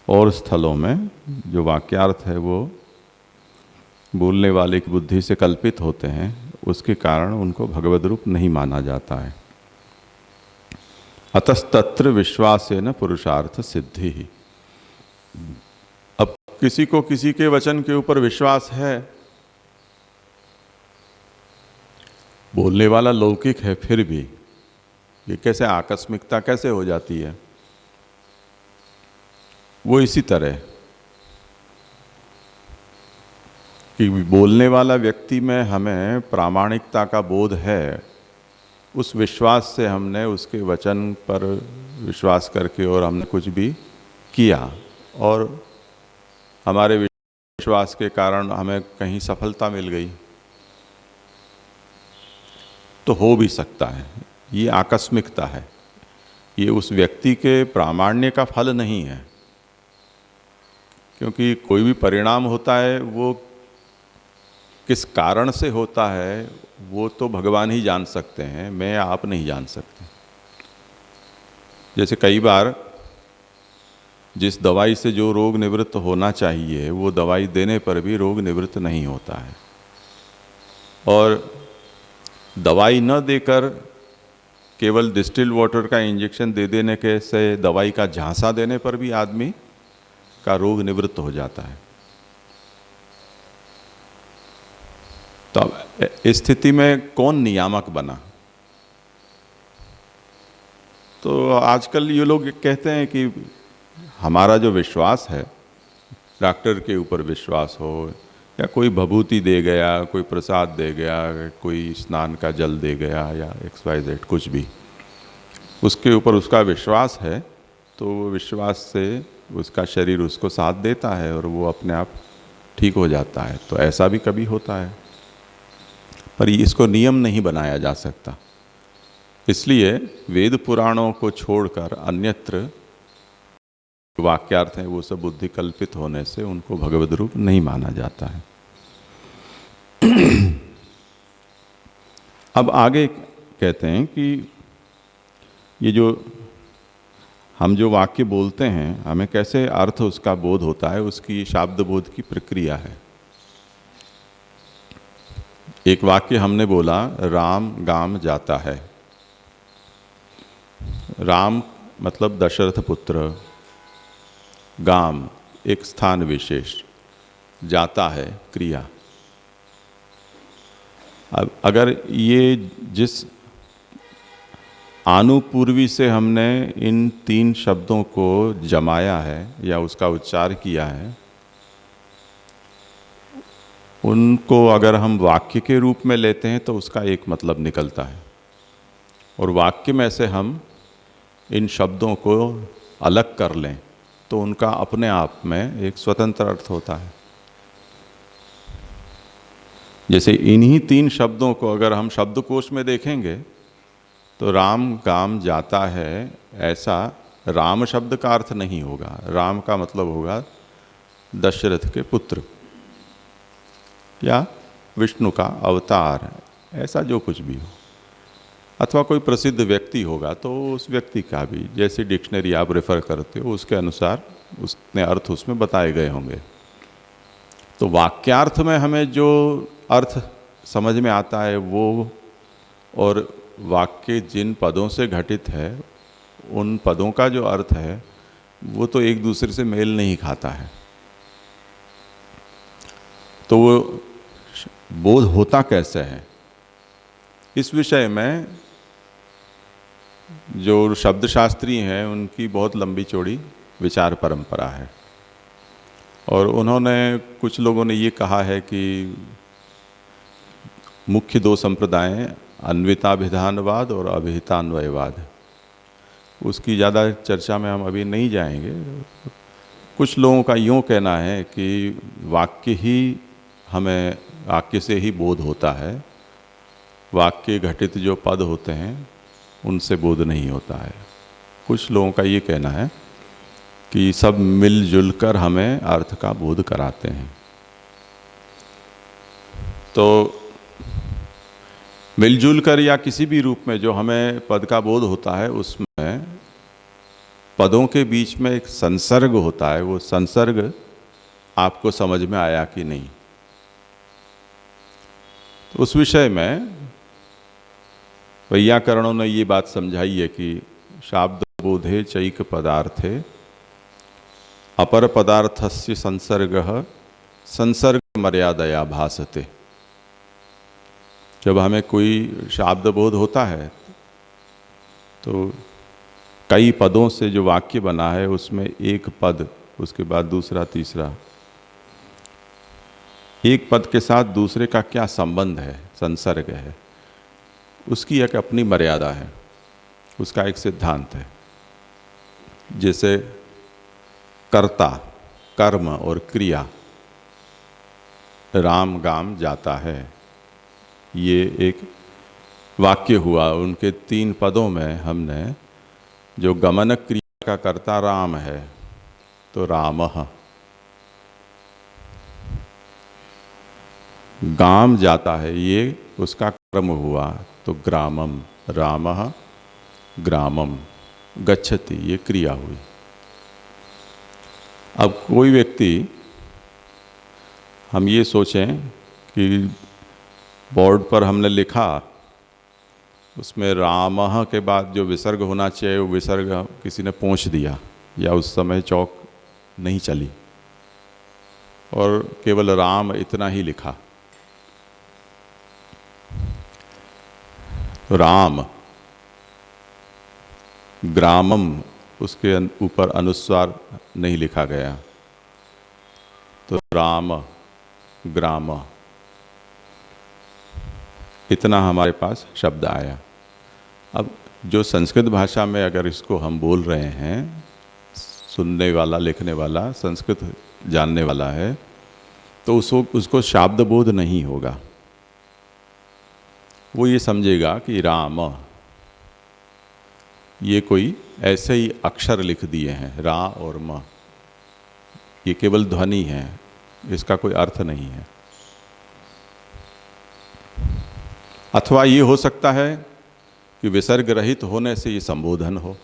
और स्थलों में जो वाक्यार्थ है वो बोलने वाले की बुद्धि से कल्पित होते हैं, उसके कारण उनको भगवद रूप नहीं माना जाता है। अतस्तत्र विश्वासेन पुरुषार्थ सिद्धि ही। अब किसी को किसी के वचन के ऊपर विश्वास है, बोलने वाला लौकिक है, फिर भी ये कैसे आकस्मिकता कैसे हो जाती है? वो इसी तरह कि बोलने वाला व्यक्ति में हमें प्रामाणिकता का बोध है, उस विश्वास से हमने उसके वचन पर विश्वास करके और हमने कुछ भी किया, और हमारे विश्वास के कारण हमें कहीं सफलता मिल गई, तो हो भी सकता है। ये आकस्मिकता है, ये उस व्यक्ति के प्रामाण्य का फल नहीं है। क्योंकि कोई भी परिणाम होता है वो किस कारण से होता है वो तो भगवान ही जान सकते हैं, मैं आप नहीं जान सकते। जैसे कई बार जिस दवाई से जो रोग निवृत्त होना चाहिए वो दवाई देने पर भी रोग निवृत्त नहीं होता है, और दवाई न देकर केवल डिस्टिल वाटर का इंजेक्शन दे देने के से दवाई का झांसा देने पर भी आदमी का रोग निवृत्त हो जाता है। तो अब इस स्थिति में कौन नियामक बना? तो आजकल ये लोग कहते हैं कि हमारा जो विश्वास है, डॉक्टर के ऊपर विश्वास हो, या कोई भभूति दे गया, कोई प्रसाद दे गया, कोई स्नान का जल दे गया, या XYZ कुछ भी, उसके ऊपर उसका विश्वास है, तो वो विश्वास से उसका शरीर उसको साथ देता है और वो अपने आप ठीक हो जाता है। तो ऐसा भी कभी होता है, पर इसको नियम नहीं बनाया जा सकता। इसलिए वेद पुराणों को छोड़कर अन्यत्र वाक्यार्थ हैं वो सब बुद्धि कल्पित होने से उनको भगवद रूप नहीं माना जाता है। अब आगे कहते हैं कि ये जो हम जो वाक्य बोलते हैं हमें कैसे अर्थ उसका बोध होता है, उसकी शाब्द बोध की प्रक्रिया है। एक वाक्य हमने बोला, राम गाम जाता है। राम मतलब दशरथ पुत्र, गाम एक स्थान विशेष, जाता है क्रिया। अब अगर ये जिस आनुपूर्वी से हमने इन तीन शब्दों को जमाया है या उसका उच्चार किया है, उनको अगर हम वाक्य के रूप में लेते हैं तो उसका एक मतलब निकलता है, और वाक्य में से हम इन शब्दों को अलग कर लें तो उनका अपने आप में एक स्वतंत्र अर्थ होता है। जैसे इन्हीं तीन शब्दों को अगर हम शब्दकोश में देखेंगे तो राम गाम जाता है, ऐसा राम शब्द का अर्थ नहीं होगा। राम का मतलब होगा दशरथ के पुत्र या विष्णु का अवतार, ऐसा जो कुछ भी हो, अथवा कोई प्रसिद्ध व्यक्ति होगा तो उस व्यक्ति का भी, जैसे डिक्शनरी आप रेफर करते हो उसके अनुसार उसने अर्थ उसमें बताए गए होंगे। तो वाक्यार्थ में हमें जो अर्थ समझ में आता है वो, और वाक्य जिन पदों से घटित है उन पदों का जो अर्थ है वो तो एक दूसरे से मेल नहीं खाता है। तो वो बोध होता कैसे है, इस विषय में जो शब्दशास्त्री हैं उनकी बहुत लंबी चौड़ी विचार परंपरा है, और उन्होंने, कुछ लोगों ने ये कहा है कि मुख्य दो संप्रदाय अन्विताभिधानवाद और अभिहितान्वयवाद, उसकी ज़्यादा चर्चा में हम अभी नहीं जाएंगे। कुछ लोगों का यूँ कहना है कि वाक्य ही हमें, वाक्य से ही बोध होता है, वाक्य घटित जो पद होते हैं उनसे बोध नहीं होता है। कुछ लोगों का ये कहना है कि सब मिलजुल कर हमें अर्थ का बोध कराते हैं। तो मिलजुल कर या किसी भी रूप में जो हमें पद का बोध होता है उसमें पदों के बीच में एक संसर्ग होता है, वो संसर्ग आपको समझ में आया कि नहीं। तो उस विषय में वैयाकरणों ने ये बात समझाई है कि शाब्द बोधे चैक पदार्थे अपर पदार्थस्य संसर्गः संसर्ग मर्यादया भासते। जब हमें कोई शाब्द बोध होता है तो कई पदों से जो वाक्य बना है उसमें एक पद, उसके बाद दूसरा, तीसरा, एक पद के साथ दूसरे का क्या संबंध है, संसर्ग है, उसकी एक अपनी मर्यादा है, उसका एक सिद्धांत है। जैसे कर्ता, कर्म और क्रिया, राम गाम जाता है, ये एक वाक्य हुआ। उनके 3 पदों में हमने जो गमन क्रिया का कर्ता राम है तो रामः, गाम जाता है ये उसका कर्म हुआ तो ग्रामम, रामः ग्रामम गच्छति, ये क्रिया हुई। अब कोई व्यक्ति, हम ये सोचें कि बोर्ड पर हमने लिखा, उसमें रामः के बाद जो विसर्ग होना चाहिए वो विसर्ग किसी ने पोंछ दिया, या उस समय चौक नहीं चली और केवल राम इतना ही लिखा। राम, ग्रामम, उसके ऊपर अनुस्वार नहीं लिखा गया, तो राम ग्राम, इतना हमारे पास शब्द आया। अब जो संस्कृत भाषा में अगर इसको हम बोल रहे हैं, सुनने वाला, लिखने वाला संस्कृत जानने वाला है, तो उसको शाब्द बोध नहीं होगा। वो ये समझेगा कि राम, ये कोई ऐसे ही अक्षर लिख दिए हैं, रा और म, ये केवल ध्वनि है, इसका कोई अर्थ नहीं है। अथवा ये हो सकता है कि विसर्ग रहित होने से ये संबोधन हो।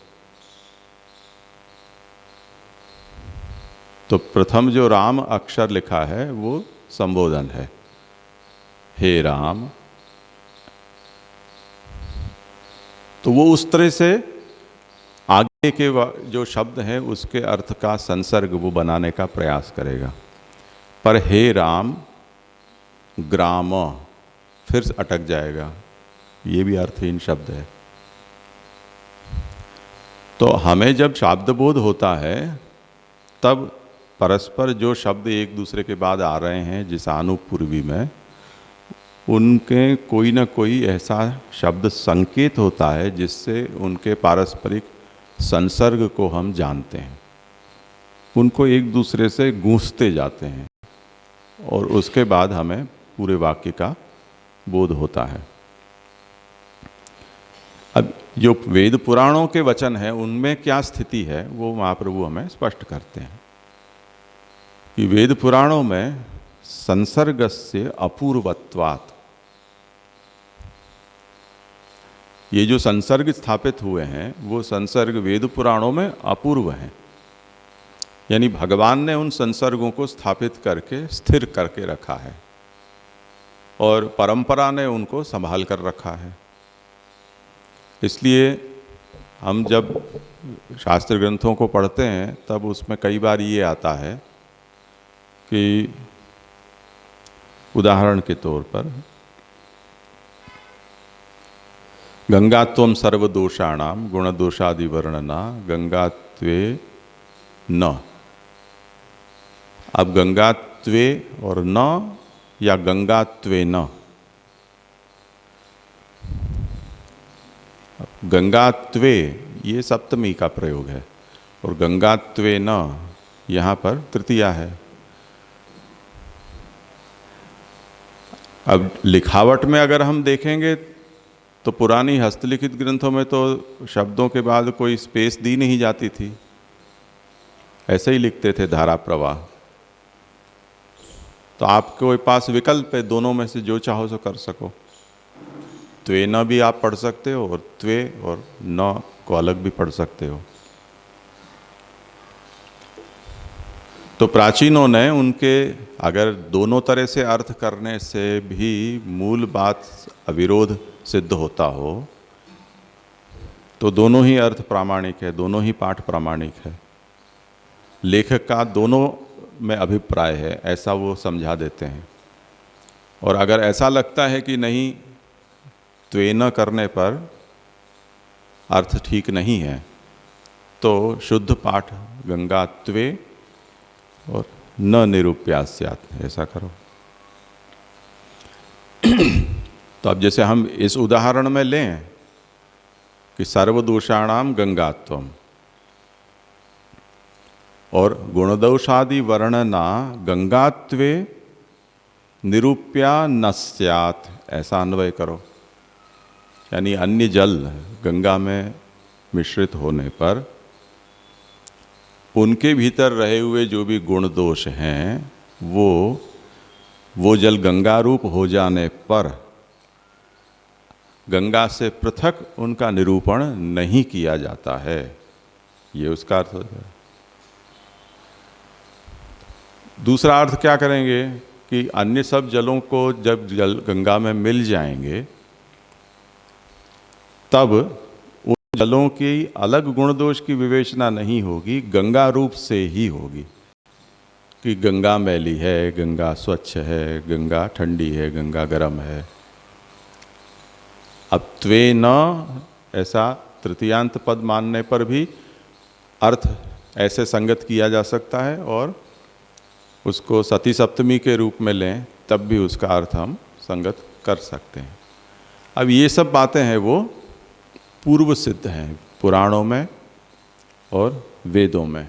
तो प्रथम जो राम अक्षर लिखा है वो संबोधन है, हे राम। तो वो उस तरह से आगे के जो शब्द हैं उसके अर्थ का संसर्ग वो बनाने का प्रयास करेगा। पर हे राम ग्राम फिर अटक जाएगा, ये भी अर्थहीन शब्द है। तो हमें जब शब्द बोध होता है तब परस्पर जो शब्द एक दूसरे के बाद आ रहे हैं जिस अनुपूर्वी में, उनके कोई ना कोई ऐसा शब्द संकेत होता है जिससे उनके पारस्परिक संसर्ग को हम जानते हैं, उनको एक दूसरे से गूंथते जाते हैं और उसके बाद हमें पूरे वाक्य का बोध होता है। अब जो वेद पुराणों के वचन हैं उनमें क्या स्थिति है वो महाप्रभु हमें स्पष्ट करते हैं कि वेद पुराणों में संसर्गस्य अपूर्वत्वात्, ये जो संसर्ग स्थापित हुए हैं वो संसर्ग वेद पुराणों में अपूर्व हैं। यानी भगवान ने उन संसर्गों को स्थापित करके स्थिर करके रखा है और परंपरा ने उनको संभाल कर रखा है। इसलिए हम जब शास्त्र ग्रंथों को पढ़ते हैं तब उसमें कई बार ये आता है कि उदाहरण के तौर पर गंगात्वम सर्वदोषाणाम गुणदोषादि वर्णना गंगात्वे न। अब गंगात्वे और न या गंगात्वे न, गंगात्वे ये सप्तमी का प्रयोग है और गंगात्वे न यहाँ पर तृतीया है। अब लिखावट में अगर हम देखेंगे तो पुरानी हस्तलिखित ग्रंथों में तो शब्दों के बाद कोई स्पेस दी नहीं जाती थी, ऐसे ही लिखते थे धारा प्रवाह। तो आपके पास विकल्प है, दोनों में से जो चाहो सो कर सको। त्वे न भी आप पढ़ सकते हो और त्वे और न को अलग भी पढ़ सकते हो। तो प्राचीनों ने उनके अगर दोनों तरह से अर्थ करने से भी मूल बात अविरोध सिद्ध होता हो तो दोनों ही अर्थ प्रामाणिक है, दोनों ही पाठ प्रामाणिक है। लेखक का दोनों में अभिप्राय है, ऐसा वो समझा देते हैं। और अगर ऐसा लगता है कि नहीं, त्वेन करने पर अर्थ ठीक नहीं है, तो शुद्ध पाठ गंगा त्वे और न निरूप्यास्यात्, ऐसा करो। तो अब जैसे हम इस उदाहरण में लें कि सर्वदोषाणाम गंगात्वम और गुणदोषादि वर्णना गंगात्वे निरूप्या न स्यात्, ऐसा अन्वय करो। यानी अन्य जल गंगा में मिश्रित होने पर उनके भीतर रहे हुए जो भी गुण दोष हैं वो जल गंगा रूप हो जाने पर गंगा से पृथक उनका निरूपण नहीं किया जाता है, ये उसका अर्थ हो जाए। दूसरा अर्थ क्या करेंगे कि अन्य सब जलों को जब जल गंगा में मिल जाएंगे तब उन जलों की अलग गुण दोष की विवेचना नहीं होगी, गंगा रूप से ही होगी कि गंगा मैली है, गंगा स्वच्छ है, गंगा ठंडी है, गंगा गर्म है। अब त्वे न ऐसा तृतीयांत पद मानने पर भी अर्थ ऐसे संगत किया जा सकता है, और उसको सती सप्तमी के रूप में लें तब भी उसका अर्थ हम संगत कर सकते हैं। अब ये सब बातें हैं वो पूर्व सिद्ध हैं पुराणों में और वेदों में।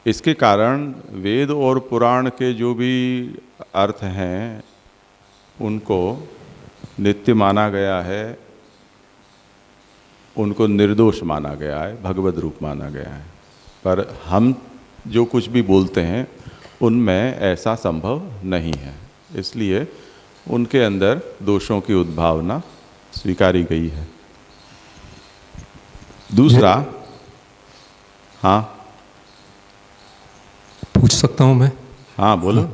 इसके कारण वेद और पुराण के जो भी अर्थ हैं उनको नित्य माना गया है, उनको निर्दोष माना गया है, भगवद रूप माना गया है। पर हम जो कुछ भी बोलते हैं उनमें ऐसा संभव नहीं है, इसलिए उनके अंदर दोषों की उद्भावना स्वीकारी गई है। दूसरा, हाँ पूछ सकता हूँ मैं? हाँ बोलो।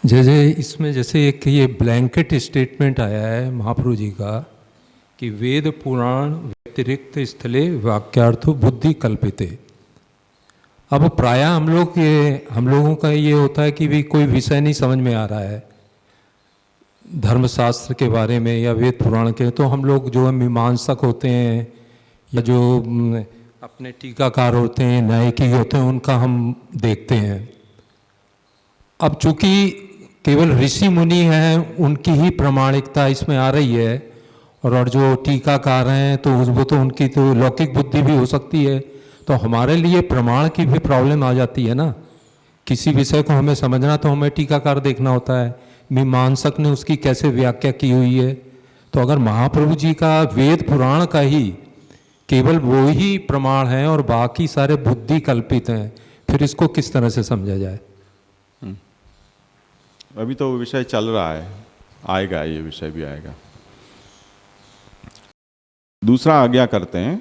जैसे इसमें जैसे एक ये ब्लैंकेट स्टेटमेंट आया है महाप्रभु जी का कि वेद पुराण व्यतिरिक्त स्थले वाक्यार्थो बुद्धि कल्पिते। अब प्रायः हम लोगों का ये होता है कि भी कोई विषय नहीं समझ में आ रहा है धर्मशास्त्र के बारे में या वेद पुराण के, तो हम लोग जो है मीमांसक होते हैं या जो अपने टीकाकार होते हैं, न्यायिकी होते हैं, उनका हम देखते हैं। अब चूंकि केवल ऋषि मुनि हैं उनकी ही प्रामाणिकता इसमें आ रही है, और जो टीकाकार हैं तो वो तो उनकी तो लौकिक बुद्धि भी हो सकती है, तो हमारे लिए प्रमाण की भी प्रॉब्लम आ जाती है ना। किसी विषय को हमें समझना तो हमें टीकाकार देखना होता है, मीमांसक ने उसकी कैसे व्याख्या की हुई है। तो अगर महाप्रभु जी का वेद पुराण का ही केवल वो ही प्रमाण है और बाकी सारे बुद्धि कल्पित हैं, फिर इसको किस तरह से समझा जाए? अभी तो विषय चल रहा है, आएगा, ये विषय भी आएगा। दूसरा आज्ञा करते हैं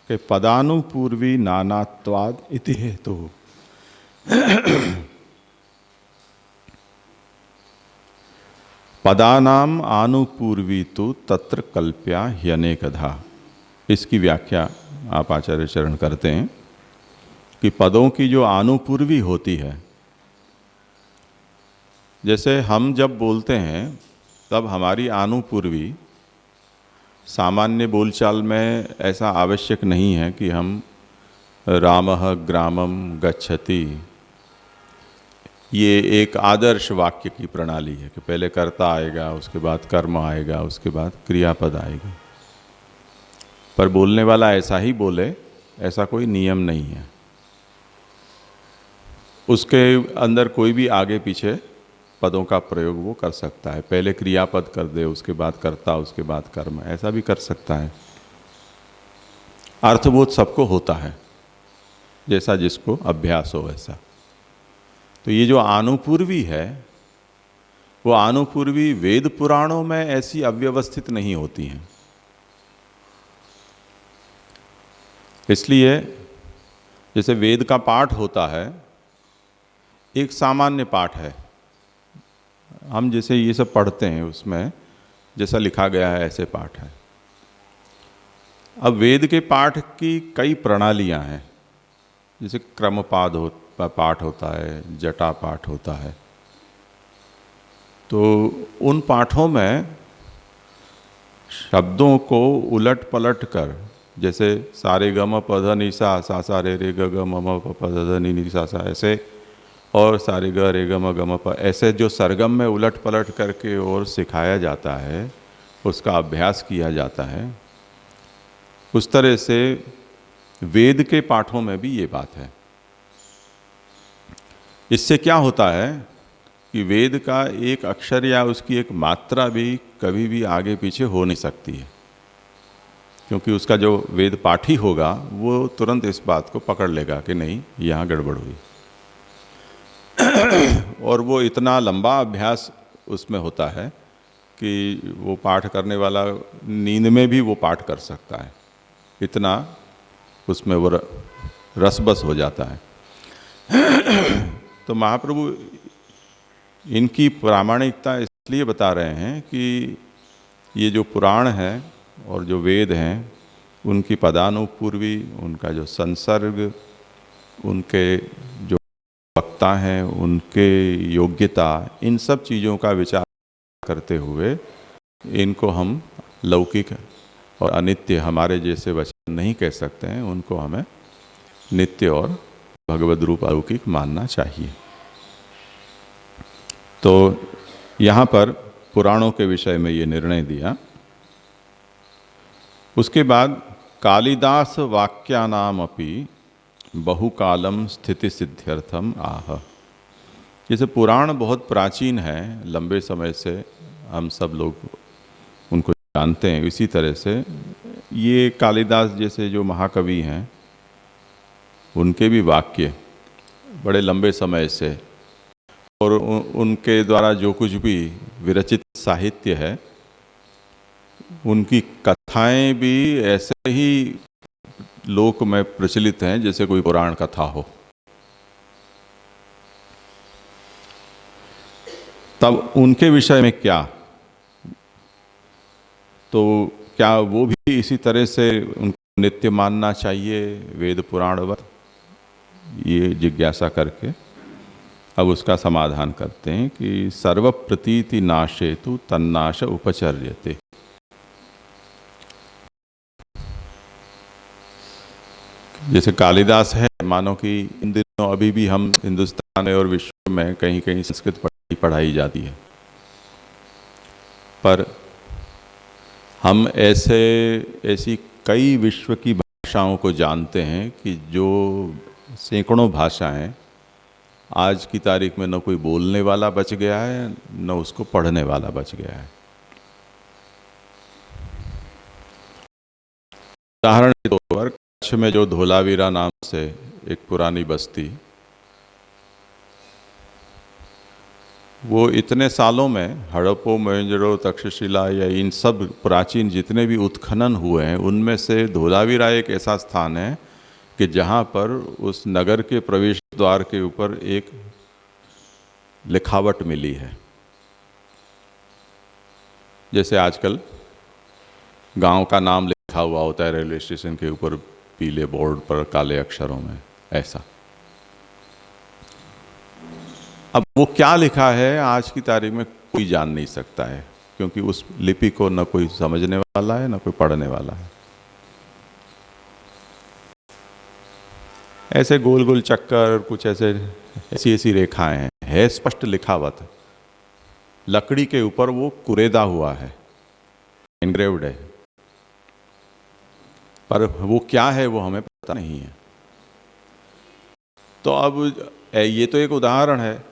कि पदानुपूर्वी नानात्वाद इति हेतु। पदानाम आनुपूर्वी तो तत्र कल्प्या ह्यनेकधा। इसकी व्याख्या आप आचार्य चरण करते हैं कि पदों की जो आनुपूर्वी होती है, जैसे हम जब बोलते हैं तब हमारी आनुपूर्वी सामान्य बोलचाल में ऐसा आवश्यक नहीं है कि हम रामः ग्रामम गच्छति, ये एक आदर्श वाक्य की प्रणाली है कि पहले कर्ता आएगा, उसके बाद कर्म आएगा, उसके बाद क्रियापद आएगी। पर बोलने वाला ऐसा ही बोले, ऐसा कोई नियम नहीं है। उसके अंदर कोई भी आगे पीछे पदों का प्रयोग वो कर सकता है, पहले क्रियापद कर दे, उसके बाद कर्ता, उसके बाद कर्म, ऐसा भी कर सकता है। अर्थबोध सबको होता है, जैसा जिसको अभ्यास हो वैसा। तो ये जो आनुपूर्वी है, वो आनुपूर्वी वेद पुराणों में ऐसी अव्यवस्थित नहीं होती हैं। इसलिए जैसे वेद का पाठ होता है एक सामान्य पाठ है, हम जैसे ये सब पढ़ते हैं उसमें जैसा लिखा गया है ऐसे पाठ है। अब वेद के पाठ की कई प्रणालियां हैं, जैसे क्रमपाद पाठ होता है, जटा पाठ होता है। तो उन पाठों में शब्दों को उलट पलट कर, जैसे सारे गम पध नि सा सा रे रे ग ग म प प ध नि नि सा सा ऐसे, और सारे ग रे ग म प ऐसे जो सरगम में उलट पलट करके और सिखाया जाता है, उसका अभ्यास किया जाता है। उस तरह से वेद के पाठों में भी ये बात है। इससे क्या होता है कि वेद का एक अक्षर या उसकी एक मात्रा भी कभी भी आगे पीछे हो नहीं सकती है, क्योंकि उसका जो वेद पाठी होगा वो तुरंत इस बात को पकड़ लेगा कि नहीं, यहाँ गड़बड़ हुई। और वो इतना लंबा अभ्यास उसमें होता है कि वो पाठ करने वाला नींद में भी वो पाठ कर सकता है, इतना उसमें वो रसबस हो जाता है। तो महाप्रभु इनकी प्रामाणिकता इसलिए बता रहे हैं कि ये जो पुराण है और जो वेद हैं उनकी पदानुपूर्वी, उनका जो संसर्ग, उनके जो वक्ता हैं, उनके योग्यता, इन सब चीज़ों का विचार करते हुए इनको हम लौकिक और अनित्य हमारे जैसे वचन नहीं कह सकते हैं, उनको हमें नित्य और भगवद रूप अलौकिक मानना चाहिए। तो यहाँ पर पुराणों के विषय में ये निर्णय दिया। उसके बाद कालिदास वाक्यानामपि बहुकालम स्थिति सिद्ध्यर्थम आह। जैसे पुराण बहुत प्राचीन है, लंबे समय से हम सब लोग उनको जानते हैं, इसी तरह से ये कालिदास जैसे जो महाकवि हैं उनके भी वाक्य बड़े लंबे समय से, और उनके द्वारा जो कुछ भी विरचित साहित्य है, उनकी कथाएं भी ऐसे ही लोक में प्रचलित हैं जैसे कोई पुराण कथा हो। तब उनके विषय में क्या, तो क्या वो भी इसी तरह से उनको नित्य मानना चाहिए वेद पुराणवत, ये जिज्ञासा करके अब उसका समाधान करते हैं कि सर्व प्रतीति नाशेतु तन्नाश उपचर्यते। जैसे कालिदास है, मानो कि इन दिनों अभी भी हम हिंदुस्तान में और विश्व में कहीं कहीं संस्कृत पढ़ाई जाती है, पर हम ऐसी कई विश्व की भाषाओं को जानते हैं कि जो सैकड़ों भाषाएं आज की तारीख में न कोई बोलने वाला बच गया है, न उसको पढ़ने वाला बच गया है। उदाहरण के तौर पर कच्छ में जो धोलावीरा नाम से एक पुरानी बस्ती, वो इतने सालों में हड़प्पा, मोहनजोदड़ो, तक्षशिला या इन सब प्राचीन जितने भी उत्खनन हुए हैं उनमें से धोलावीरा एक ऐसा स्थान है कि जहाँ पर उस नगर के प्रवेश द्वार के ऊपर एक लिखावट मिली है। जैसे आजकल गांव का नाम लिखा हुआ होता है रेलवे स्टेशन के ऊपर पीले बोर्ड पर काले अक्षरों में, ऐसा। अब वो क्या लिखा है आज की तारीख में कोई जान नहीं सकता है, क्योंकि उस लिपि को न कोई समझने वाला है न कोई पढ़ने वाला है। ऐसे गोल गोल चक्कर, कुछ ऐसी रेखाएं हैं, है स्पष्ट लिखावत, लकड़ी के ऊपर वो कुरेदा हुआ है, एनग्रेव्ड है, पर वो क्या है वो हमें पता नहीं है। तो अब ये तो एक उदाहरण है।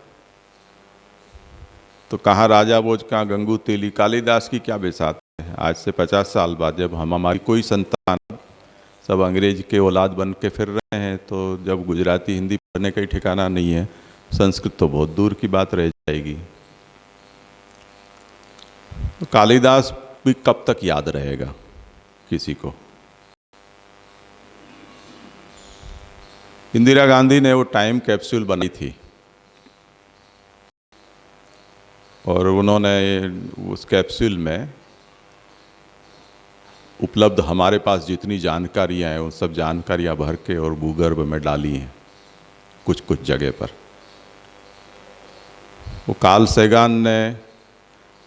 तो कहाँ राजा भोज, कहाँ गंगू तेली, कालिदास की क्या बेसात है। आज से 50 साल बाद जब हमारी कोई संतान सब अंग्रेज के औलाद बन के फिर रहे हैं, तो जब गुजराती हिंदी पढ़ने का ही ठिकाना नहीं है, संस्कृत तो बहुत दूर की बात रह जाएगी। तो कालिदास भी कब तक याद रहेगा किसी को। इंदिरा गांधी ने वो टाइम कैप्सूल बनाई थी और उन्होंने उस कैप्सूल में उपलब्ध हमारे पास जितनी जानकारियाँ हैं, वो सब जानकारियाँ भर के और भूगर्भ में डाली हैं कुछ कुछ जगह पर। वो कार्ल सैगन ने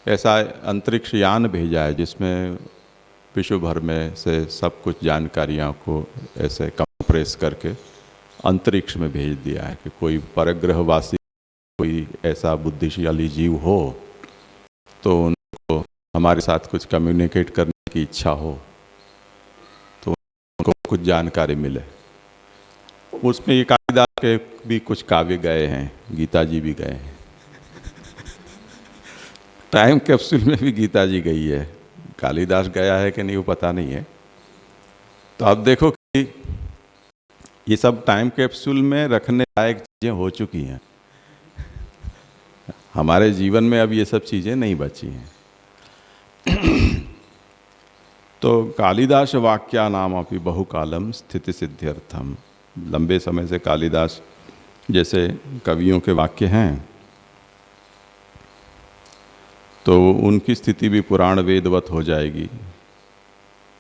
ऐसा अंतरिक्ष यान भेजा है जिसमें विश्व भर में से सब कुछ जानकारियों को ऐसे कंप्रेस करके अंतरिक्ष में भेज दिया है कि कोई परग्रहवासी, कोई ऐसा बुद्धिशाली जीव हो तो उनको हमारे साथ कुछ कम्युनिकेट करने की इच्छा हो तो उनको कुछ जानकारी मिले। उसमें ये कालिदास के भी कुछ काव्य गए हैं, गीता जी भी गए हैं, टाइम कैप्सूल में भी गीता जी गई है। कालिदास गया है कि नहीं वो पता नहीं है। तो आप देखो कि ये सब टाइम कैप्सूल में रखने लायक चीज़ें हो चुकी हैं, हमारे जीवन में अब ये सब चीज़ें नहीं बची हैं। तो कालिदास वाक्या नाम अपि बहुकालम स्थिति सिद्ध्यर्थम, लंबे समय से कालिदास जैसे कवियों के वाक्य हैं तो उनकी स्थिति भी पुराण वेदवत हो जाएगी।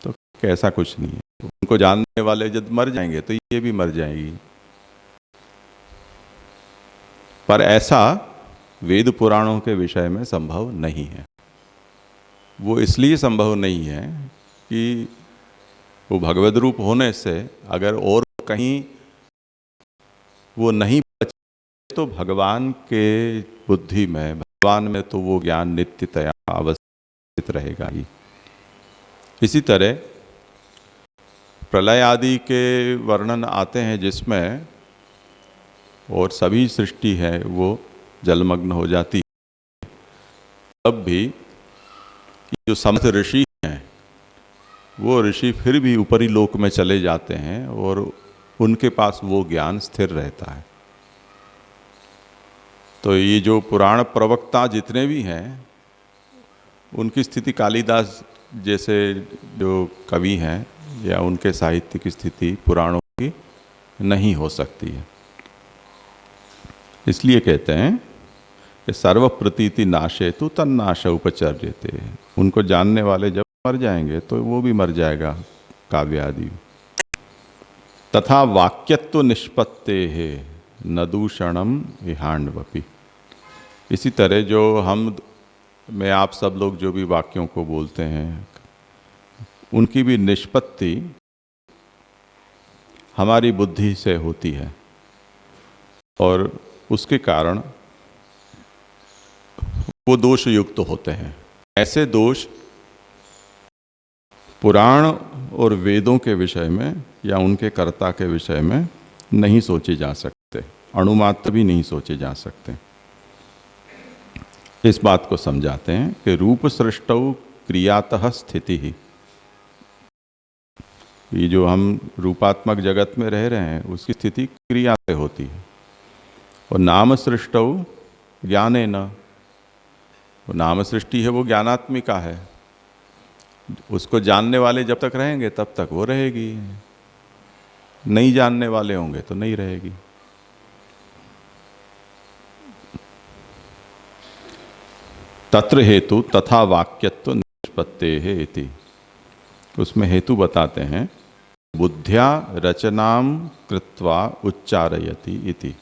तो कैसा कुछ नहीं है, उनको जानने वाले जब मर जाएंगे तो ये भी मर जाएगी। पर ऐसा वेद पुराणों के विषय में संभव नहीं है। वो इसलिए संभव नहीं है कि वो भगवद रूप होने से अगर और कहीं वो नहीं बचे तो भगवान के बुद्धि में, भगवान में तो वो ज्ञान नित्यतया अवस्थित रहेगा ही। इसी तरह प्रलय आदि के वर्णन आते हैं जिसमें और सभी सृष्टि है वो जलमग्न हो जाती है, तब भी जो समर्थ ऋषि हैं वो ऋषि फिर भी ऊपरी लोक में चले जाते हैं और उनके पास वो ज्ञान स्थिर रहता है। तो ये जो पुराण प्रवक्ता जितने भी हैं उनकी स्थिति कालिदास जैसे जो कवि हैं या उनके साहित्य की स्थिति पुराणों की नहीं हो सकती है। इसलिए कहते हैं कि सर्व प्रतीति नाशे तो तन्नाश उपचर्यते, उनको जानने वाले जब मर जाएंगे तो वो भी मर जाएगा काव्य आदि। तथा वाक्यत्व निष्पत्ते है न दूषणम इहांडवपि, इसी तरह जो मैं आप सब लोग जो भी वाक्यों को बोलते हैं उनकी भी निष्पत्ति हमारी बुद्धि से होती है और उसके कारण वो दोष युक्त होते हैं। ऐसे दोष पुराण और वेदों के विषय में या उनके कर्ता के विषय में नहीं सोचे जा सकते, अणुमात्र भी नहीं सोचे जा सकते। इस बात को समझाते हैं कि रूप सृष्टौ क्रियातः स्थिति ही, ये जो हम रूपात्मक जगत में रह रहे हैं उसकी स्थिति क्रिया से होती है। और नाम सृष्टौ ज्ञाने न, वो नाम सृष्टि है वो ज्ञानात्मिका है, उसको जानने वाले जब तक रहेंगे तब तक वो रहेगी, नहीं जानने वाले होंगे तो नहीं रहेगी। तत्र हेतु तथा वाक्यत्व निष्पत्ते है इति, उसमें हेतु बताते हैं बुद्ध्या रचनाम कृत्वा उच्चारयति इति।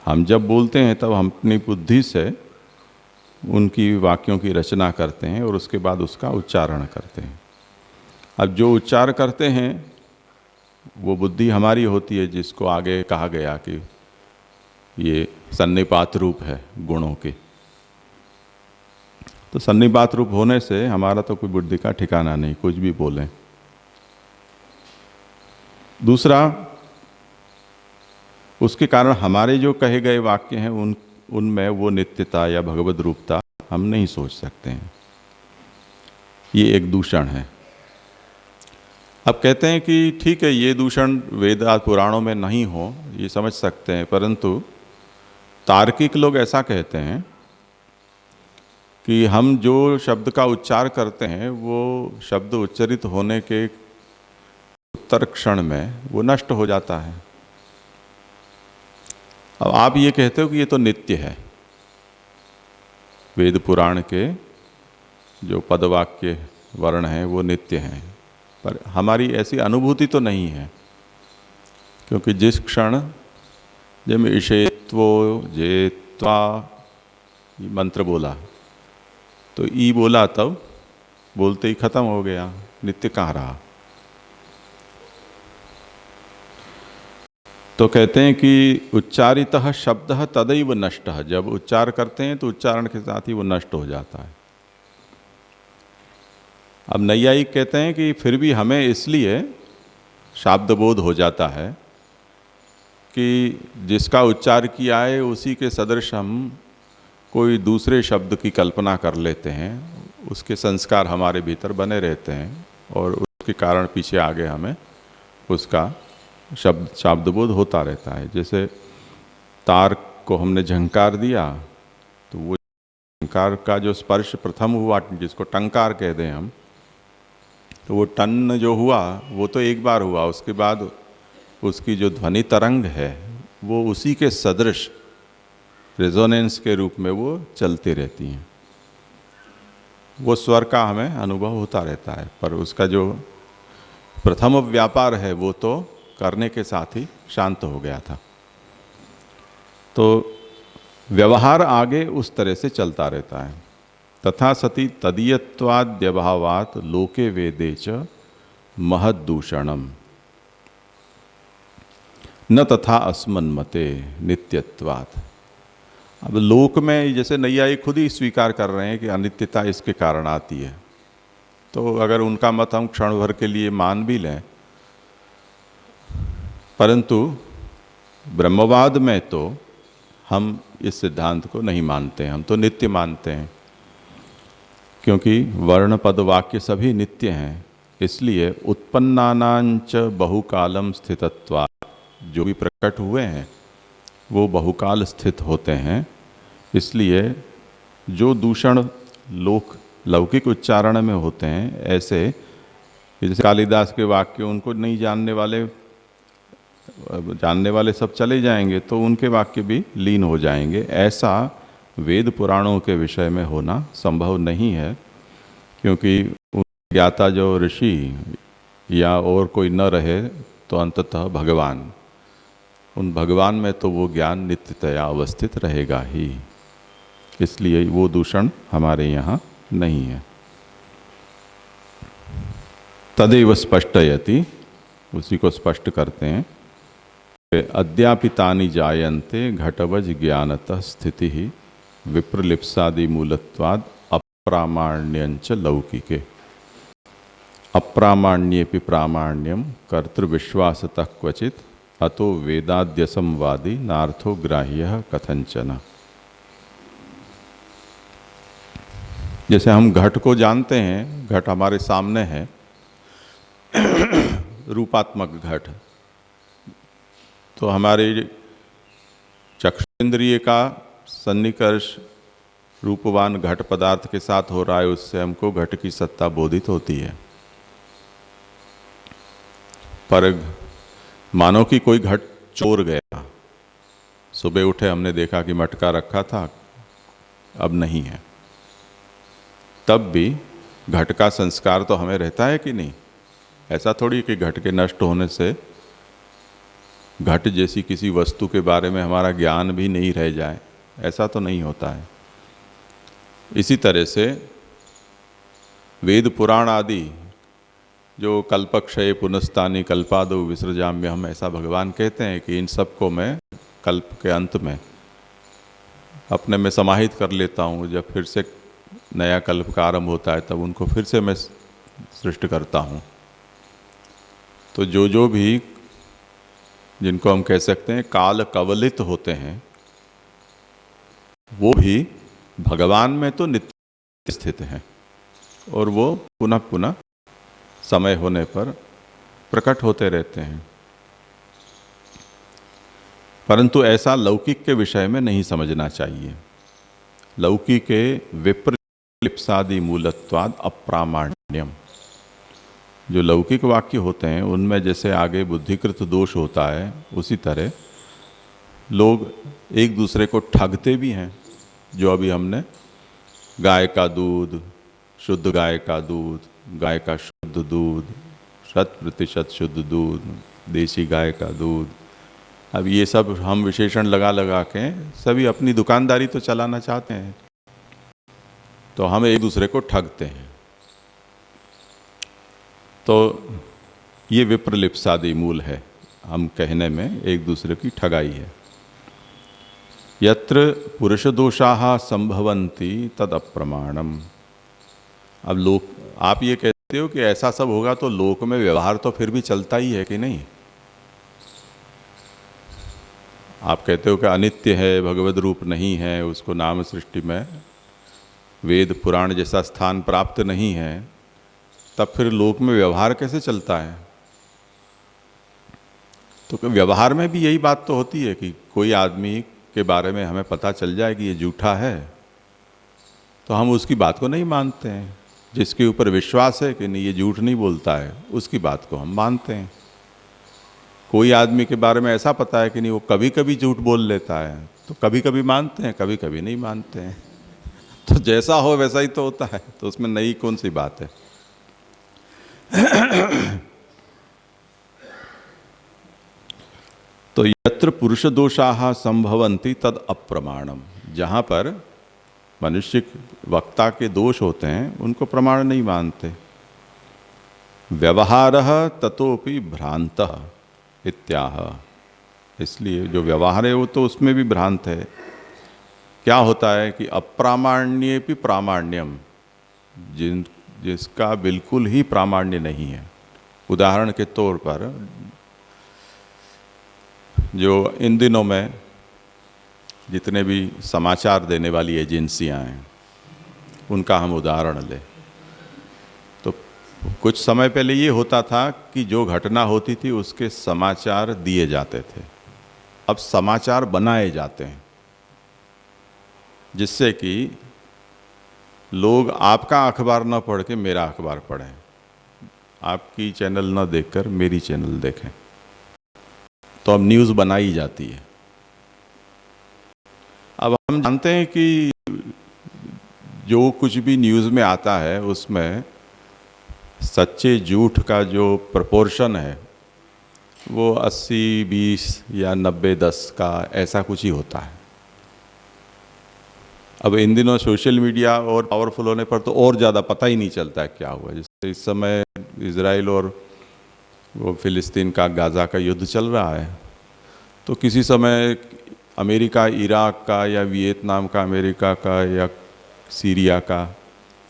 हम जब बोलते हैं तब हम अपनी बुद्धि से उनकी वाक्यों की रचना करते हैं और उसके बाद उसका उच्चारण करते हैं। अब जो उच्चार करते हैं वो बुद्धि हमारी होती है, जिसको आगे कहा गया कि ये सन्निपात रूप है गुणों के। तो सन्निपात रूप होने से हमारा तो कोई बुद्धि का ठिकाना नहीं, कुछ भी बोलें। दूसरा, उसके कारण हमारे जो कहे गए वाक्य हैं उनमें वो नित्यता या भगवद रूपता हम नहीं सोच सकते हैं, ये एक दूषण है। अब कहते हैं कि ठीक है ये दूषण वेद पुराणों में नहीं हो, ये समझ सकते हैं, परंतु तार्किक लोग ऐसा कहते हैं कि हम जो शब्द का उच्चार करते हैं वो शब्द उच्चरित होने के उत्तर क्षण में वो नष्ट हो जाता है। अब आप ये कहते हो कि ये तो नित्य है, वेद पुराण के जो पदवाक्य वर्ण हैं वो नित्य हैं, पर हमारी ऐसी अनुभूति तो नहीं है, क्योंकि जिस क्षण जब ईशेत्वो जेत्वा मंत्र बोला तो ई बोला, तब बोलते ही खत्म हो गया, नित्य कहाँ रहा। तो कहते हैं कि उच्चारितः शब्दः तदैव नष्टः, जब उच्चार करते हैं तो उच्चारण के साथ ही वो नष्ट हो जाता है। अब नैयायिक कहते हैं कि फिर भी हमें इसलिए शाब्दबोध हो जाता है कि जिसका उच्चार किया है उसी के सदृश हम कोई दूसरे शब्द की कल्पना कर लेते हैं, उसके संस्कार हमारे भीतर बने रहते हैं और उसके कारण पीछे आगे हमें उसका शाब्दबोध होता रहता है। जैसे तार को हमने झंकार दिया तो वो झंकार का जो स्पर्श प्रथम हुआ, जिसको टंकार कह दें हम, तो वो टन जो हुआ वो तो एक बार हुआ, उसके बाद उसकी जो ध्वनि तरंग है वो उसी के सदृश रेजोनेंस के रूप में वो चलती रहती हैं। वो स्वर का हमें अनुभव होता रहता है, पर उसका जो प्रथम व्यापार है वो तो करने के साथ ही शांत हो गया था। तो व्यवहार आगे उस तरह से चलता रहता है। तथा सति तदीयत्वाद्यभावात् लोके वेदे च महद्दूषणम न तथा अस्मन्मते नित्यत्वात्। अब लोक में जैसे नैयायिक खुद ही स्वीकार कर रहे हैं कि अनित्यता इसके कारण आती है, तो अगर उनका मत हम क्षण भर के लिए मान भी लें, परंतु ब्रह्मवाद में तो हम इस सिद्धांत को नहीं मानते हैं, हम तो नित्य मानते हैं, क्योंकि वर्ण पद वाक्य सभी नित्य हैं। इसलिए उत्पन्नानांच बहुकालम स्थितत्वा, जो भी प्रकट हुए हैं वो बहुकाल स्थित होते हैं। इसलिए जो दूषण लौकिक उच्चारण में होते हैं, ऐसे जैसे कालिदास के वाक्य उनको नहीं जानने वाले सब चले जाएंगे तो उनके वाक्य भी लीन हो जाएंगे। ऐसा वेद पुराणों के विषय में होना संभव नहीं है, क्योंकि ज्ञाता जो ऋषि या और कोई न रहे तो अंततः भगवान, उन भगवान में तो वो ज्ञान नित्यतया अवस्थित रहेगा ही। इसलिए वो दूषण हमारे यहाँ नहीं है। तदेव स्पष्टयति, उसी को स्पष्ट करते हैं। अद्यापितानि जायन्ते घटवज ज्ञानतः स्थिति ही विप्रलिप्सादि मूलत्वाद अप्रामाण्यंच लौकिके। अप्रामाण्येपि प्रामाण्यम कर्तृविश्वासतः क्वचित अतो वेदाद्यसंवादी नार्थो ग्राह्यः कथंचन। जैसे हम घट को जानते हैं, घट हमारे सामने है, रूपात्मक घट, तो हमारे चक्षुरेंद्रिय का सन्निकर्ष रूपवान घट पदार्थ के साथ हो रहा है, उससे हमको घट की सत्ता बोधित होती है। पर मानो कि कोई घट चोर गया, सुबह उठे हमने देखा कि मटका रखा था, अब नहीं है, तब भी घट का संस्कार तो हमें रहता है कि नहीं। ऐसा थोड़ी कि घट के नष्ट होने से घट जैसी किसी वस्तु के बारे में हमारा ज्ञान भी नहीं रह जाए, ऐसा तो नहीं होता है। इसी तरह से वेद पुराण आदि जो कल्पक्षय पुनस्तानी कल्पादो विसृजाम्य, हम ऐसा भगवान कहते हैं कि इन सब को मैं कल्प के अंत में अपने में समाहित कर लेता हूँ। जब फिर से नया कल्प का आरंभ होता है तब उनको फिर से मैं सृष्टि करता हूँ। तो जो भी जिनको हम कह सकते हैं काल कवलित होते हैं, वो भी भगवान में तो नित्य स्थित हैं और वो पुनः पुनः समय होने पर प्रकट होते रहते हैं। परंतु ऐसा लौकिक के विषय में नहीं समझना चाहिए। लौकिक के विप्रलिप्सादि मूलत्वाद अप्रामाण्यम, जो लौकिक वाक्य होते हैं उनमें जैसे आगे बुद्धिकृत दोष होता है, उसी तरह लोग एक दूसरे को ठगते भी हैं, जो अभी हमने गाय का दूध, शुद्ध गाय का दूध, गाय का शुद्ध दूध, 100% शुद्ध दूध, देसी गाय का दूध। अब ये सब हम विशेषण लगा लगा के सभी अपनी दुकानदारी तो चलाना चाहते हैं, तो हम एक दूसरे को ठगते हैं। तो ये विप्रलिप्सादि मूल है, हम कहने में एक दूसरे की ठगाई है। यत्र पुरुष दोषाः संभवन्ति तद अप्रमाणम। अब लोक, आप ये कहते हो कि ऐसा सब होगा तो लोक में व्यवहार तो फिर भी चलता ही है कि नहीं? आप कहते हो कि अनित्य है, भगवद रूप नहीं है, उसको नाम सृष्टि में वेद पुराण जैसा स्थान प्राप्त नहीं है, तब फिर लोक में व्यवहार कैसे चलता है? तो व्यवहार में भी यही बात तो होती है कि कोई आदमी के बारे में हमें पता चल जाए कि ये झूठा है, तो हम उसकी बात को नहीं मानते हैं। जिसके ऊपर विश्वास है कि नहीं ये झूठ नहीं बोलता है, उसकी बात को हम मानते हैं। कोई आदमी के बारे में ऐसा पता है कि नहीं वो कभी कभी झूठ बोल लेता है, तो कभी कभी मानते हैं, कभी कभी नहीं मानते हैं। तो जैसा हो वैसा ही तो होता है, तो उसमें नई कौन सी बात है? तो यत्र पुरुष दोषाः संभवन्ति तद अप्रमाणम। जहाँ पर मनुष्य वक्ता के दोष होते हैं उनको प्रमाण नहीं मानते। व्यवहारः ततोपि भ्रांतः इत्याह। इसलिए जो व्यवहार है वो तो उसमें भी भ्रांत है। क्या होता है कि अप्रामाण्येपि प्रामाण्यम, जिसका बिल्कुल ही प्रामाण्य नहीं है। उदाहरण के तौर पर जो इन दिनों में जितने भी समाचार देने वाली एजेंसियां हैं उनका हम उदाहरण लें, तो कुछ समय पहले ये होता था कि जो घटना होती थी उसके समाचार दिए जाते थे। अब समाचार बनाए जाते हैं, जिससे कि लोग आपका अखबार न पढ़ के मेरा अखबार पढ़ें, आपकी चैनल न देखकर मेरी चैनल देखें। तो अब न्यूज़ बनाई जाती है। अब हम जानते हैं कि जो कुछ भी न्यूज़ में आता है उसमें सच्चे झूठ का जो प्रपोर्शन है वो 80-20 या 90-10 का ऐसा कुछ ही होता है। अब इन दिनों सोशल मीडिया और पावरफुल होने पर तो और ज़्यादा पता ही नहीं चलता है क्या हुआ। जैसे इस समय इजराइल और वो फिलिस्तीन का गाज़ा का युद्ध चल रहा है, तो किसी समय अमेरिका इराक का या वियतनाम का अमेरिका का या सीरिया का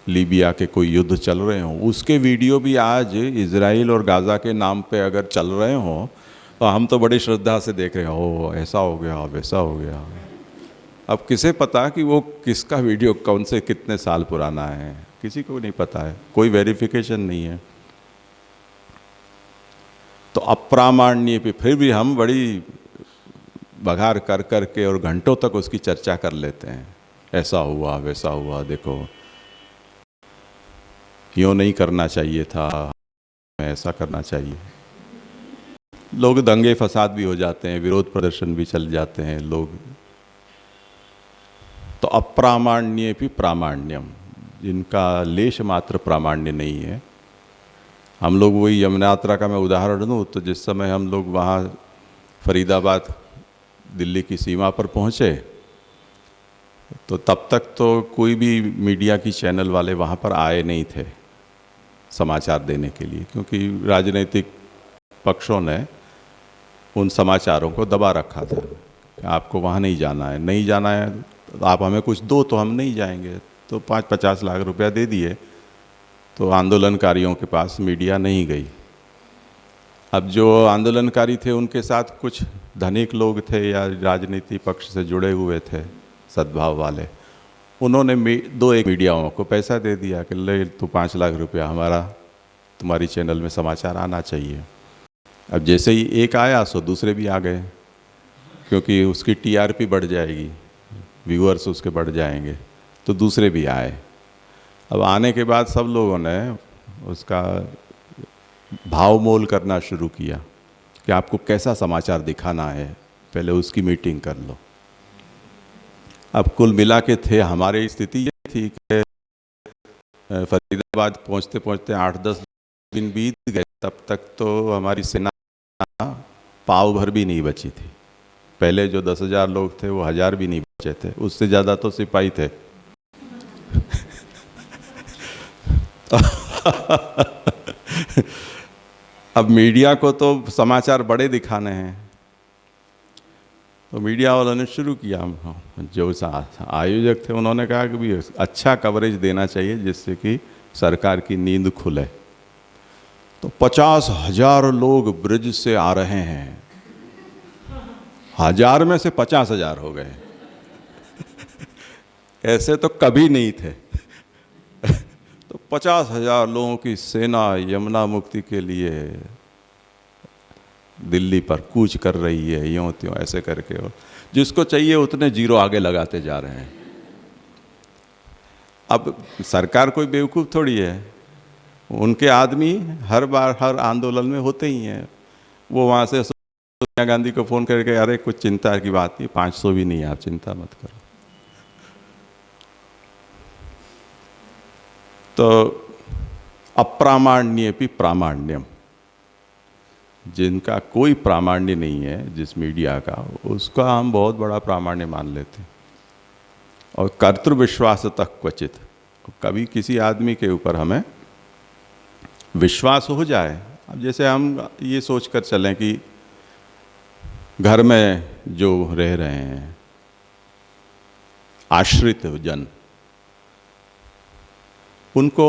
लीबिया के कोई युद्ध चल रहे हों, उसके वीडियो भी आज इजराइल और गाज़ा के नाम पे अगर चल रहे हों तो हम तो बड़ी श्रद्धा से देख रहे हैं, ओह ऐसा हो गया, वैसा हो गया। अब किसे पता कि वो किसका वीडियो कौन से कितने साल पुराना है? किसी को नहीं पता है, कोई वेरिफिकेशन नहीं है। तो अप्रामाण्य पे फिर भी हम बड़ी बघार कर कर के और घंटों तक उसकी चर्चा कर लेते हैं। ऐसा हुआ, वैसा हुआ, देखो यूँ नहीं करना चाहिए था, ऐसा करना चाहिए। लोग दंगे फसाद भी हो जाते हैं, विरोध प्रदर्शन भी चल जाते हैं लोग। तो अप्रामाण्य भी प्रामाण्यम, जिनका लेश मात्र प्रामाण्य नहीं है। हम लोग वही यमुना यात्रा का मैं उदाहरण दूँ तो जिस समय हम लोग वहाँ फरीदाबाद दिल्ली की सीमा पर पहुँचे तो तब तक तो कोई भी मीडिया की चैनल वाले वहाँ पर आए नहीं थे समाचार देने के लिए, क्योंकि राजनीतिक पक्षों ने उन समाचारों को दबा रखा था कि आपको वहाँ नहीं जाना है, नहीं जाना है तो आप हमें कुछ दो तो हम नहीं जाएंगे। तो 5-50 लाख रुपया दे दिए तो आंदोलनकारियों के पास मीडिया नहीं गई। अब जो आंदोलनकारी थे उनके साथ कुछ धनिक लोग थे या राजनीति पक्ष से जुड़े हुए थे सद्भाव वाले, उन्होंने 2-1 मीडियाओं को पैसा दे दिया कि ले तो 5 लाख रुपया हमारा तुम्हारी चैनल में समाचार आना चाहिए। अब जैसे ही एक आया सो दूसरे भी आ गए, क्योंकि उसकी टीआरपी बढ़ जाएगी, व्यूअर्स उसके बढ़ जाएंगे, तो दूसरे भी आए। अब आने के बाद सब लोगों ने उसका भाव मोल करना शुरू किया कि आपको कैसा समाचार दिखाना है, पहले उसकी मीटिंग कर लो। अब कुल मिला के थे हमारी स्थिति ये थी कि फरीदाबाद पहुंचते पहुंचते 8-10 दिन बीत गए, तब तक तो हमारी सेना पाव भर भी नहीं बची थी। पहले जो 10,000 लोग थे वो 1,000 भी नहीं बचे थे, उससे ज़्यादा तो सिपाही थे। अब मीडिया को तो समाचार बड़े दिखाने हैं, तो मीडिया वालों ने शुरू किया, जो आयोजक थे उन्होंने कहा कि भी अच्छा कवरेज देना चाहिए जिससे कि सरकार की नींद खुले। तो 50,000 लोग ब्रिज से आ रहे हैं, 1,000 में से 50,000 हो गए। ऐसे तो कभी नहीं थे। तो 50,000 लोगों की सेना यमुना मुक्ति के लिए दिल्ली पर कूच कर रही है, यूं त्यों ऐसे करके, और जिसको चाहिए उतने जीरो आगे लगाते जा रहे हैं। अब सरकार कोई बेवकूफ़ थोड़ी है, उनके आदमी हर बार हर आंदोलन में होते ही हैं। वो वहाँ से सोनिया गांधी को फ़ोन करके, अरे कुछ चिंता की बात नहीं, 500 भी नहीं, आप चिंता मत करो। तो अप्रामाण्येपि प्रामाण्यम, जिनका कोई प्रामाण्य नहीं है, जिस मीडिया का, उसका हम बहुत बड़ा प्रामाण्य मान लेते हैं। और कर्तृविश्वास तक क्वचित, कभी किसी आदमी के ऊपर हमें विश्वास हो जाए। अब जैसे हम ये सोच कर चलें कि घर में जो रह रहे हैं आश्रित जन, उनको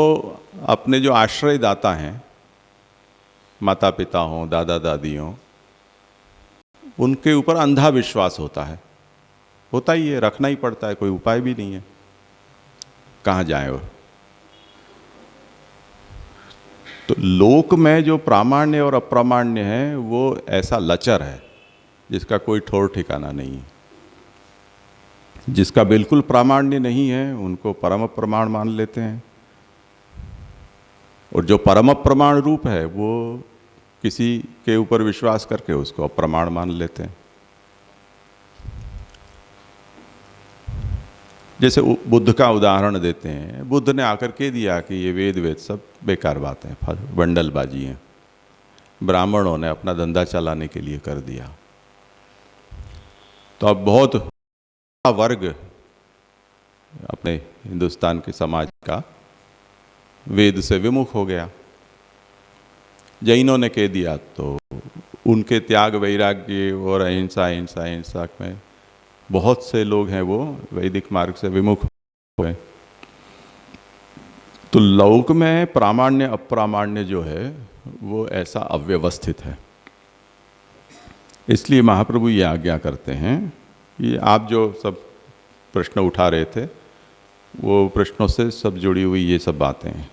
अपने जो आश्रयदाता हैं, माता पिता हों, दादा दादी हों, उनके ऊपर अंधा विश्वास होता है। होता ही है, रखना ही पड़ता है, कोई उपाय भी नहीं है, कहाँ जाए वो। तो लोक में जो प्रामाण्य और अप्रामाण्य है वो ऐसा लचर है जिसका कोई ठौर ठिकाना नहीं है। जिसका बिल्कुल प्रामाण्य नहीं है उनको परम प्रमाण मान लेते हैं, और जो परम प्रमाण रूप है वो किसी के ऊपर विश्वास करके उसको अप्रमाण मान लेते हैं। जैसे बुद्ध का उदाहरण देते हैं, बुद्ध ने आकर के दिया कि ये वेद सब बेकार बातें, बंडलबाजी हैं, ब्राह्मणों ने अपना धंधा चलाने के लिए कर दिया। तो अब बहुत वर्ग अपने हिंदुस्तान के समाज का वेद से विमुख हो गया। जैनों ने कह दिया तो उनके त्याग वैराग्य और अहिंसा में बहुत से लोग हैं वो वैदिक मार्ग से विमुख हुए। तो लौक में प्रामाण्य अप्रामाण्य जो है वो ऐसा अव्यवस्थित है। इसलिए महाप्रभु ये आज्ञा करते हैं कि आप जो सब प्रश्न उठा रहे थे वो प्रश्नों से सब जुड़ी हुई ये सब बातें हैं।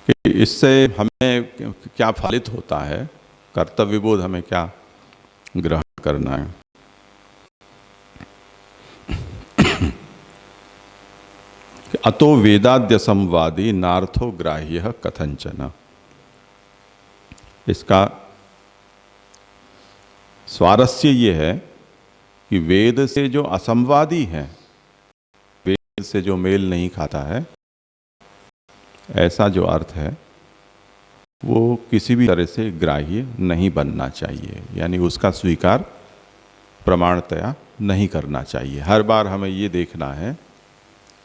कि इससे हमें क्या फलित होता है, कर्तव्य बोध हमें क्या ग्रहण करना है। अतो वेदाद्य संवादी नार्थो ग्राह्य कथंचन। इसका स्वारस्य ये है कि वेद से जो असंवादी है, वेद से जो मेल नहीं खाता है, ऐसा जो अर्थ है वो किसी भी तरह से ग्राह्य नहीं बनना चाहिए, यानी उसका स्वीकार प्रमाणतया नहीं करना चाहिए। हर बार हमें ये देखना है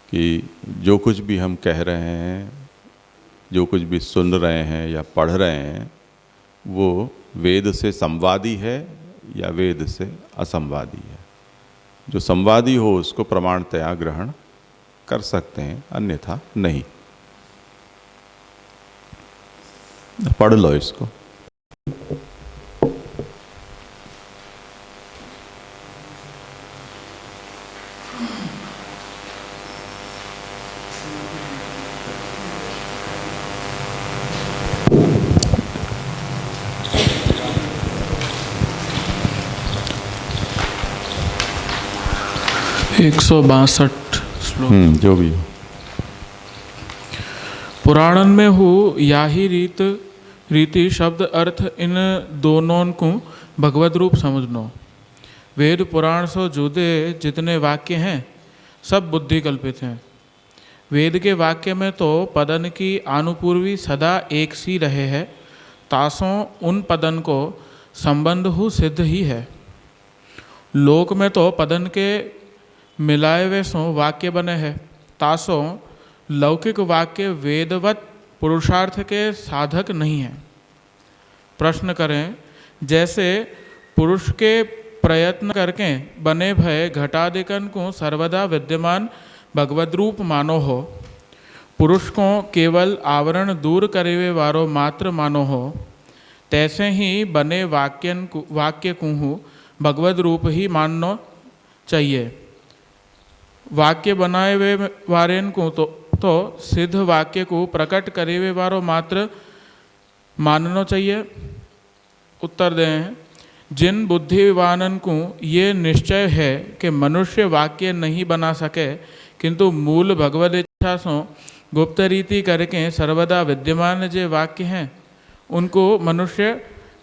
कि जो कुछ भी हम कह रहे हैं, जो कुछ भी सुन रहे हैं या पढ़ रहे हैं, वो वेद से संवादी है या वेद से असंवादी है। जो संवादी हो उसको प्रमाणतया ग्रहण कर सकते हैं, अन्यथा नहीं। पढ़ लो इसको। एक 162 श्लोक। जो भी हो। पुराणन में हो या ही रीति शब्द अर्थ, इन दोनों को भगवत रूप समझनो। वेद पुराण से जुड़े जितने वाक्य हैं सब बुद्धि कल्पित हैं। वेद के वाक्य में तो पदन की अनुपूर्वी सदा एक सी रहे है, तासों उन पदन को संबंध हु सिद्ध ही है। लोक में तो पदन के मिलाए हुए सो वाक्य बने हैं, तासों लौकिक वाक्य वेदवत पुरुषार्थ के साधक नहीं हैं। प्रश्न करें, जैसे पुरुष के प्रयत्न करके बने भय घटादिकन को सर्वदा विद्यमान भगवद रूप मानो हो, पुरुष को केवल आवरण दूर करे वारो मात्र मानो हो, तैसे ही बने वाक्य को भगवद रूप ही मानना चाहिए। वाक्य बनाए हुए वारेन को तो सिद्ध वाक्य को प्रकट करे हुए वारो मात्र मानना चाहिए। उत्तर दें, जिन बुद्धिवानन को ये निश्चय है कि मनुष्य वाक्य नहीं बना सके, किंतु मूल भगवद इच्छा से गुप्त रीति करके सर्वदा विद्यमान जो वाक्य हैं उनको मनुष्य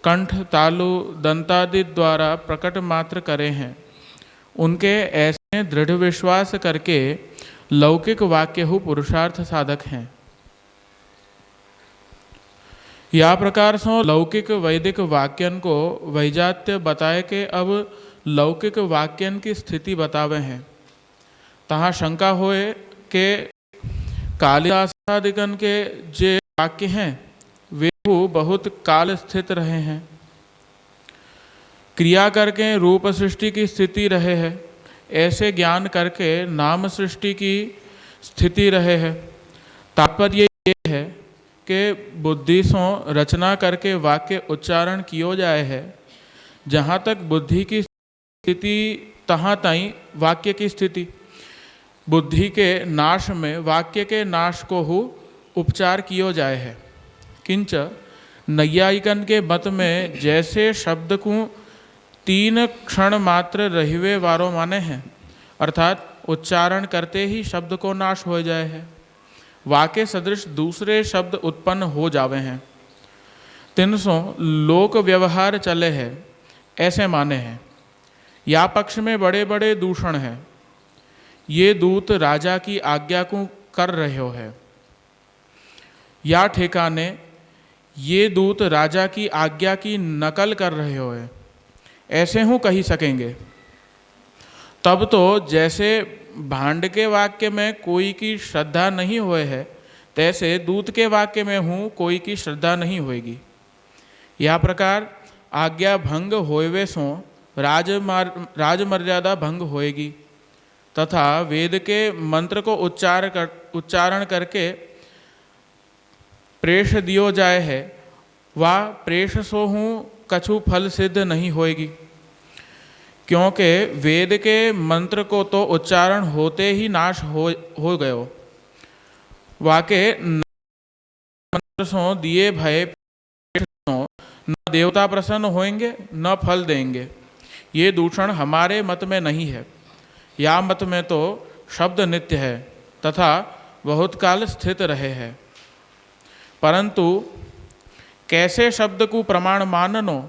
कंठ तालु दंतादि द्वारा प्रकट मात्र करे हैं। उनके ऐसे दृढ़ विश्वास करके लौकिक वाक्य हो पुरुषार्थ साधक हैं। या प्रकार से लौकिक वैदिक वाक्यन को वैजात्य बताए के अब लौकिक वाक्यन की स्थिति बतावे हैं। तहाँ शंका होए के कालिदासादिगन के जे वाक्य हैं वे बहुत काल स्थित रहे हैं, क्रिया करके रूप सृष्टि की स्थिति रहे हैं, ऐसे ज्ञान करके नाम सृष्टि की स्थिति रहे हैं। तात्पर्य ये है कि बुद्धि से रचना करके वाक्य उच्चारण किया जाए है। जहाँ तक बुद्धि की स्थिति तहाँ ताई वाक्य की स्थिति। बुद्धि के नाश में वाक्य के नाश को हो उपचार किया जाए है। किंच नैयायिकन के मत में जैसे शब्द को 3 क्षण मात्र रहिवे वारो माने हैं, अर्थात उच्चारण करते ही शब्द को नाश हो जाए है, वाक्य सदृश दूसरे शब्द उत्पन्न हो जावे हैं। 300 लोक व्यवहार चले हैं ऐसे माने हैं। या पक्ष में बड़े बड़े दूषण हैं, ये दूत राजा की आज्ञा को कर रहे हो है। या ठेकाने ये दूत राजा की आज्ञा की नकल कर रहे हो है, ऐसे हूँ कही सकेंगे। तब तो जैसे भांड के वाक्य में कोई की श्रद्धा नहीं होए है, तैसे दूत के वाक्य में हूँ कोई की श्रद्धा नहीं होएगी। यह प्रकार आज्ञा भंग होवे सो राज मर्यादा भंग होएगी, तथा वेद के मंत्र को उच्चारण करके प्रेष दियो जाए है, वह प्रेष सो हूँ कछु फल सिद्ध नहीं होएगी। क्योंकि वेद के मंत्र को तो उच्चारण होते ही नाश हो गयो। वाके मंत्र सो दिए भय न देवता प्रसन्न होंगे न फल देंगे। ये दूषण हमारे मत में नहीं है। या मत में तो शब्द नित्य है तथा बहुत काल स्थित रहे हैं, परंतु कैसे शब्द को प्रमाण माननो,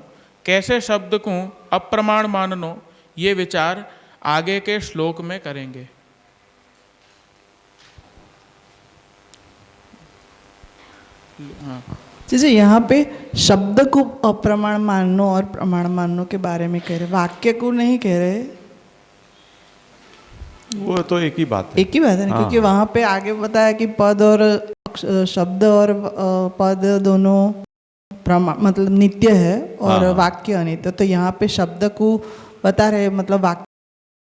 कैसे शब्द को अप्रमाण माननो, ये विचार आगे के श्लोक में करेंगे। जैसे यहाँ पे शब्द को अप्रमाण माननो और प्रमाण माननो के बारे में कह रहे, वाक्य को नहीं कह रहे। वो तो एक ही बात है, एक ही बात है ना, क्योंकि वहाँ पे आगे बताया कि पद और शब्द और पद दोनों मतलब नित्य है और वाक्य अनित्य। तो यहाँ पे शब्द को बता रहे, मतलब वाक्य